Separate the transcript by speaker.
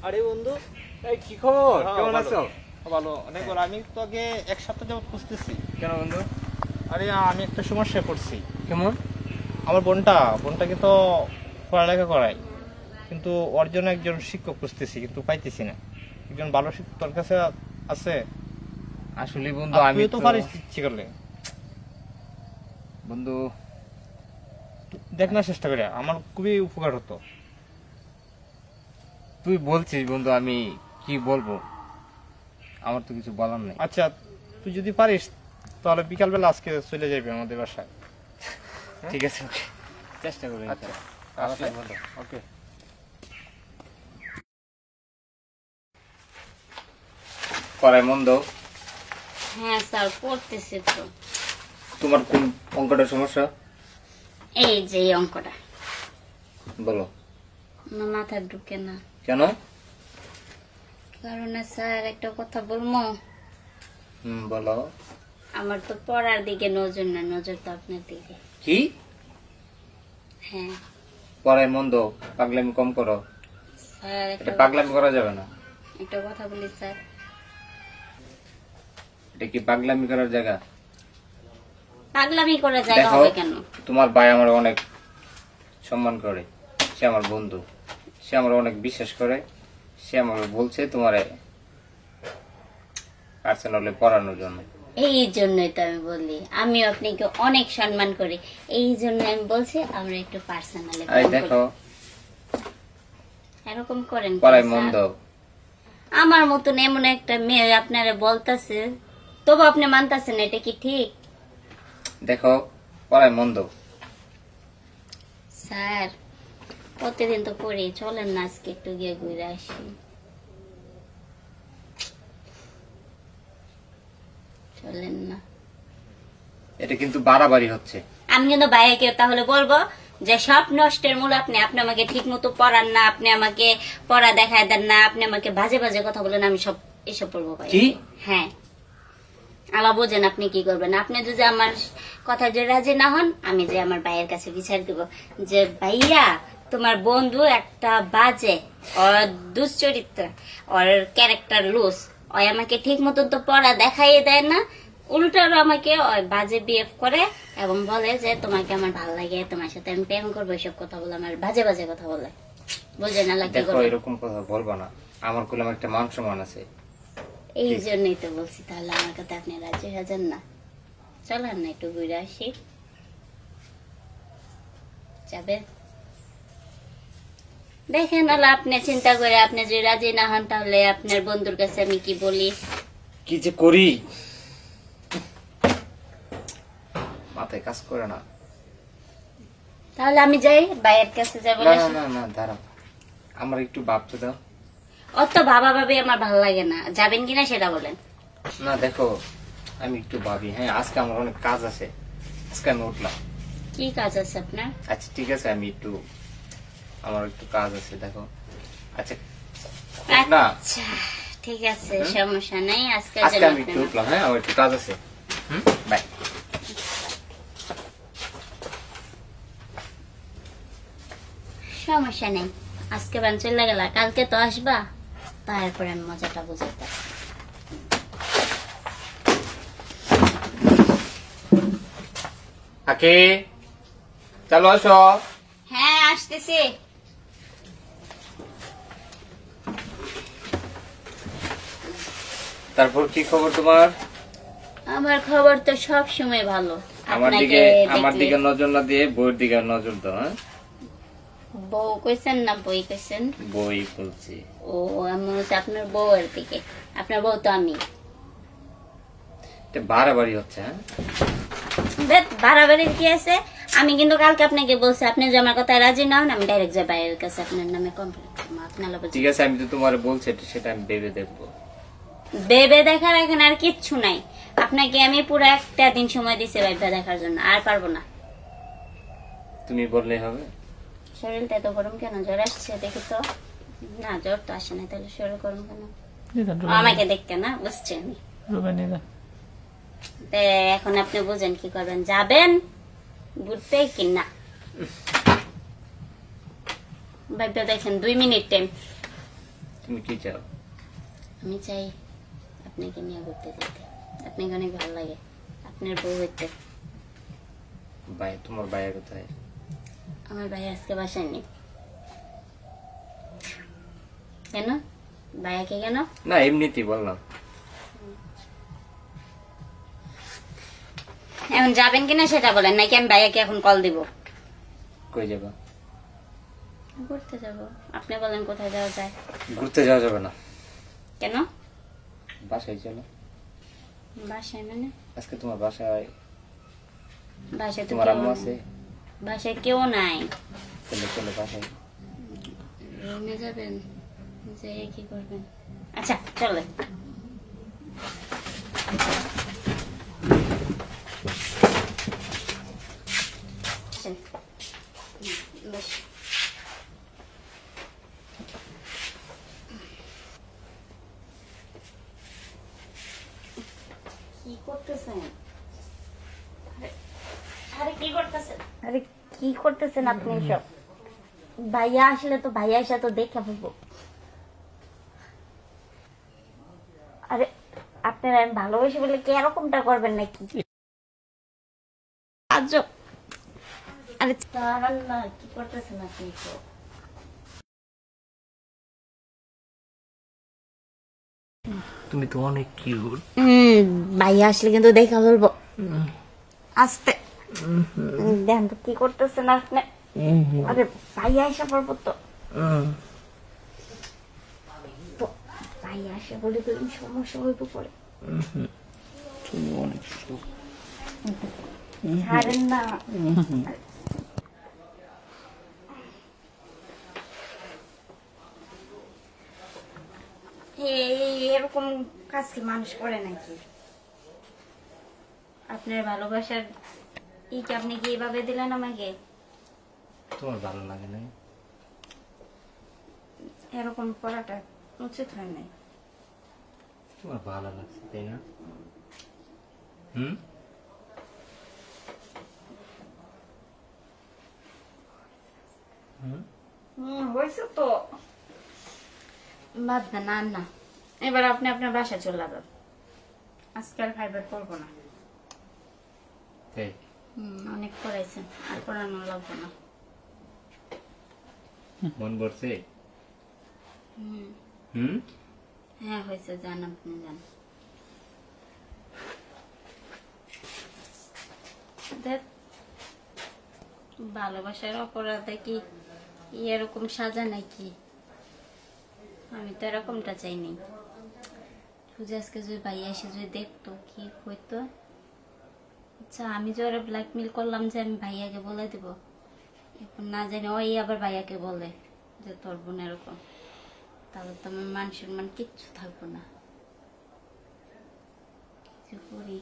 Speaker 1: আরে বন্ধু, এই কি খবর? কেমন আছো?
Speaker 2: ভালো, অনেক ভালো। আমি তো আগে এক সপ্তাহ যাবত খুঁজতেছি।
Speaker 1: কেন বন্ধু?
Speaker 2: আরে আমি একটা সমস্যায় পড়ছি।
Speaker 1: কেমন?
Speaker 2: আমার বোনটাকে তো পড়ালেখা করাই, কিন্তু ওর জন্য একজন শিক্ষক খুঁজতেছি, কিন্তু পাইতেছি না। একজন ভালো শিক্ষক তোর কাছে আছে?
Speaker 1: আসলে বন্ধু আমি
Speaker 2: তো পারিস ইচ্ছে করলে
Speaker 1: বন্ধু
Speaker 2: দেখ না, চেষ্টা করে, আমার খুবই উপকার হতো।
Speaker 1: তুই বলছিস বন্ধু, আমি কি বলবো, আমার তো কিছু বলার নেই।
Speaker 2: আচ্ছা, তুই যদি পারিস তাহলে বিকালবেলা আজকে চলে যাবি আমাদের বাসায়।
Speaker 1: ঠিক আছে, চেষ্টা করবো।
Speaker 2: আচ্ছা,
Speaker 1: ভালো থাক বন্ধু।
Speaker 2: ওকে।
Speaker 1: পড়ায় মন দাও।
Speaker 3: হ্যাঁ স্যার, পড়তেছি তো।
Speaker 1: তোমার কোন অঙ্কটার সমস্যা?
Speaker 3: এই যে এই অঙ্কটা
Speaker 1: বলো।
Speaker 3: আমার মাথায় ঢুকে না।
Speaker 1: কেন?
Speaker 3: কারণ স্যার একটা কথা বলবো।
Speaker 1: বলো।
Speaker 3: আমার তো পড়ার দিকে নজর না, নজর তো আপনার দিকে।
Speaker 1: কি?
Speaker 3: হ্যাঁ
Speaker 1: পড়ায় মন দাও, পাগলামি কম করো।
Speaker 3: স্যার,
Speaker 1: এটা পাগলামি করা যাবে না।
Speaker 3: একটা কথা বলি স্যার।
Speaker 1: এটা কি পাগলামি করার জায়গা?
Speaker 3: পাগলামি করা জায়গা
Speaker 1: দেখো,
Speaker 3: হবে কেন?
Speaker 1: তোমার ভাই আমার অনেক সম্মান করে, সে আমার বন্ধু, সে আমার অনেক বিশ্বাস করে, সে আমাকে বলছে তোমার পার্সোনালি পড়ানোর জন্য।
Speaker 3: এই জন্যই তো আমি বলি, আমি আপনাকে অনেক সম্মান করি, এই জন্য আমি বলছি আমরা একটু পার্সোনালি।
Speaker 1: এই দেখো,
Speaker 3: এরকম করেন কেন
Speaker 1: পড়ায় মন
Speaker 3: স্যার?
Speaker 1: দাও।
Speaker 3: আমার মতন এমন একটা মেয়ে আপনারা বলতাছে, তবু আপনি মানতাছেন, এটা কি ঠিক?
Speaker 1: দেখো, পড়ায় মন দাও।
Speaker 3: স্যার, প্রতিদিন তো পড়ি, চলেন না আজকে একটু গিয়ে ঘুরে আসি। চলেন না।
Speaker 1: এটা কিন্তু বাড়াবাড়ি হচ্ছে।
Speaker 3: আমি কিন্তু ভাইয়াকে তাহলে বলবো যে সব নষ্টের মূল আপনি। আপনি আমাকে ঠিক মতো পড়ান না, আপনি আমাকে পড়া দেখায় দেন না, আপনি আমাকে বাজে বাজে কথা বলেন, আমি সব এসব বলবো ভাই।
Speaker 1: কি?
Speaker 3: হ্যাঁ, আল্লাহ বোঝেন আপনি কি করবেন। আপনি যদি আমার কথা যে রাজি না হন, আমি যে আমার ভাইয়ের কাছে বিচার দিব যে ভাইয়া তোমার বন্ধু একটা বাজে, ওর দুশ্চরিত্র, ওর ক্যারেক্টার লুজ, ওই আমাকে ঠিক মতন তো পড়া দেখাইয়ে দেয় না, উল্টারও আমাকে ওই বাজে বিহেভ করে এবং বলে যে তোমাকে আমার ভালো লাগে, তোমার সাথে আমি প্রেম করবো, এসব কথা বলে, আমার বাজে বাজে কথা বলে। বুঝেন আল্লাহ কি
Speaker 1: দেখো,
Speaker 3: করবে।
Speaker 1: এরকম কথা বলবা না, আমার কোলে একটা মান সম্মান আছে।
Speaker 3: এই জন্যই তো বলছি, তাহলে আমার কথা আপনি রাজি হয়ে যান না? চলেন না একটু ঘুরে আসি। যাবে? দেখেন আল্লাহ, আপনি চিন্তা করে আপনি যদি রাজি না হন, তাহলে আপনার বন্ধুর কাছে আমি কি বলি?
Speaker 1: কি যে করি, মাথায় কাজ করে না।
Speaker 3: তাহলে আমি যাই ভাইয়ের কাছে যাবো।
Speaker 1: না না না না, দাঁড়াও, আমার একটু ভাবতে দাও।
Speaker 3: অত ভাবা ভাবি আমার ভালো লাগে না, যাবেন কিনা সেটা বলেন।
Speaker 1: না দেখো, আমি একটু ভাবি। হ্যাঁ, আজকে আমার অনেক কাজ আছে, আজকে আমি উঠলাম।
Speaker 3: কি কাজ আছে আপনার?
Speaker 1: আচ্ছা ঠিক আছে, আমি একটু, আমার একটু কাজ আছে, দেখো। আচ্ছা না,
Speaker 3: আচ্ছা ঠিক আছে, সমস্যা নেই। আজকে
Speaker 1: আজকে আমি একটু উঠলাম। হ্যাঁ, আমার একটু কাজ আছে। বাই।
Speaker 3: সমস্যা নেই, আজকে বান চলে গেল, কালকে তো আসবা, তারপরে আমি মজাটা বুঝাইতে।
Speaker 1: আকে, চলো আসো।
Speaker 3: হ্যাঁ আসতেছি।
Speaker 1: তারপর কি খবর তোমার?
Speaker 3: আমার খবর তো সব সময় ভালো।
Speaker 1: আমার
Speaker 3: আপনাকে
Speaker 1: দিকে নজর না দিয়ে বইয়ের দিকে নজর দাও। হ্যাঁ,
Speaker 3: বউ কইছেন না বই কইছেন?
Speaker 1: বই বলছি।
Speaker 3: ও, আমি হচ্ছে আপনার বউয়ের দিকে। আপনার বউ তো আমি।
Speaker 1: এটা বাড়াবাড়ি হচ্ছে। হ্যাঁ,
Speaker 3: দেখ বাড়াবাড়ির কি আছে? আমি কিন্তু কালকে আপনাকে বলছি, আপনি যে আমার কথায় রাজি না হন, আমি ডাইরেক্ট যাই বাইরের কাছে আপনার নামে কমপ্লেন করবো। আপনার
Speaker 1: ঠিক আছে, আমি তো তোমার বলছি, সেটা আমি ভেবে দেখবো।
Speaker 3: বেবে দেখার এখানে আর কিচ্ছু নাই। আপনাকে আমি পুরো একটা দিন সময় দিছি ভাইবা দেখার জন্য, আর পারবো না।
Speaker 1: তুমি বললেই হবে।
Speaker 3: শরীরটা এত গরম কেন? জ্বর আসছে দেখি তো। না, জ্বর তো আসে না, তাহলে শরীর গরম কেন? আমাকে দেখতে না, বুঝছি আমি। এখন আপনি বুঝেন কি করবেন, যাবেন ঘুরতে কি না? ভাইবা দেখেন 2 মিনিট টাইম।
Speaker 1: তুমি কি চাও?
Speaker 3: আমি চাই আপনাকে নিয়ে ঘুরতে যেতে, আপনাকে অনেক ভালো লাগে, আপনার বউ হইতে।
Speaker 1: ভাই তোমার ভাইয়া কোথায়?
Speaker 3: আমার ভাই আজকে বাসায় নেই। কেন? ভাইয়াকে কেন?
Speaker 1: না এমনিতেই বললাম।
Speaker 3: এখন যাবেন কিনা সেটা বলেন, নাকি আমি ভাইয়াকে এখন কল দিব?
Speaker 1: কই যাবা?
Speaker 3: ঘুরতে যাব। আপনি বলেন কোথায় যাওয়া যায়।
Speaker 1: ঘুরতে যাওয়া যাবে না।
Speaker 3: কেন?
Speaker 1: বাসায় চলো।
Speaker 3: বাসায় মানে?
Speaker 1: আজকে তোমার বাসায়
Speaker 3: বাসায় তো
Speaker 1: তোমার
Speaker 3: কেউ
Speaker 1: আম্মু
Speaker 3: নাই।
Speaker 1: আছে?
Speaker 3: বাসায় কেউ নাই।
Speaker 1: চলো চলো বাসায়।
Speaker 3: রুমে যাবেন, যেয়ে কি করবেন? আচ্ছা চলে। কি করতেছেন? আরে কি করতেছেন? আরে কি করতেছেন আপনি সব? ভাইয়া আসলে তো ভাইয়া এসে তো দেখে ফেলবো। আরে আপনারা আমি ভালোবেসে বলে কি এরকমটা করবেন নাকি? আজব। আরে দাঁড়ান না, কি করতেছেন আপনি তো?
Speaker 2: তুমি তো অনেক কিউট।
Speaker 3: ভাইয়া আসলে কিন্তু দেখা বলবো। আস্তে দেন তো কি করতেছেন আপনি? আরে ভাইয়া এসে পড়বো তো। তো ভাইয়া এসে বলে তো সমস্যা হইব পরে।
Speaker 2: তুমি অনেক
Speaker 3: ছাড়েন না। এরকম কাজ কি মানুষ করে নাকি? আপনার ভালোবাসার কি আপনি কি এভাবে দিলেন আমাকে?
Speaker 1: তোমার ভালো লাগে না?
Speaker 3: এরকম করাটা উচিত হয় নাই।
Speaker 1: তোমার ভালো লাগছে তাই না? হুম
Speaker 3: হয়েছে তো। বাদ দেন আর না, এবার আপনি আপনার বাসায় চলে যাবেন। আজকাল ফাইবার করবো না।
Speaker 1: তাই
Speaker 3: অনেক পড়াইছেন, আর পড়ানো লাগবে না।
Speaker 1: মন ভরছে?
Speaker 3: হুম
Speaker 1: হুম
Speaker 3: হ্যাঁ হয়েছে, যান আপনি যান। দেখ, ভালোবাসার অপরাধে কি এরকম সাজা নাকি? আমি তো এরকমটা চাইনি। সুজি আজকে যদি ভাইয়া এসে যদি দেখতো কি হইতো। আচ্ছা আমি যে ওরা ব্ল্যাকমেল করলাম যে আমি ভাইয়াকে বলে দিব, এখন না জানি ওই আবার ভাইয়াকে বলে যে তোর বোন এরকম, তাহলে তো আমার মান সম্মান কিচ্ছু থাকবো না। কিছু করি।